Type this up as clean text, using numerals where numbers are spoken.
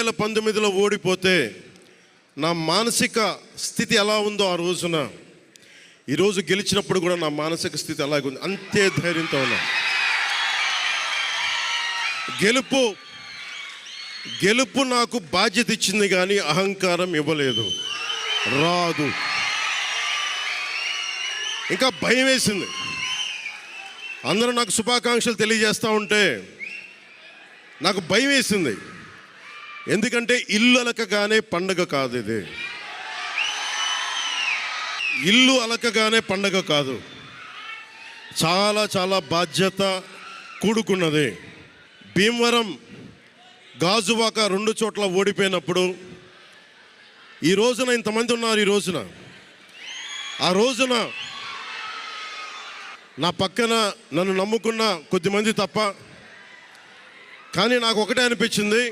2019లో ఓడిపోతే నా మానసిక స్థితి ఎలా ఉందో ఆ రోజున, ఈరోజు గెలిచినప్పుడు కూడా నా మానసిక స్థితి అలాగే ఉంది. అంతే ధైర్యంతో ఉన్నా. గెలుపు నాకు బాధ్యత ఇచ్చింది కానీ అహంకారం ఇవ్వలేదు. రాదు. ఇంకా భయం వేసింది. అందరూ నాకు శుభాకాంక్షలు తెలియజేస్తూ ఉంటే నాకు భయం వేసింది. ఎందుకంటే ఇల్లు అలకగానే పండగ కాదు ఇది. ఇల్లు అలకగానే పండగ కాదు. చాలా చాలా బాధ్యత కూడుకున్నది. భీమవరం, గాజువాక 2 చోట్ల ఓడిపోయినప్పుడు ఈ రోజున ఇంతమంది ఉన్నారు. ఆ రోజున నా పక్కన నన్ను నమ్ముకున్న కొద్దిమంది తప్ప. కానీ నాకు ఒకటే అనిపించింది,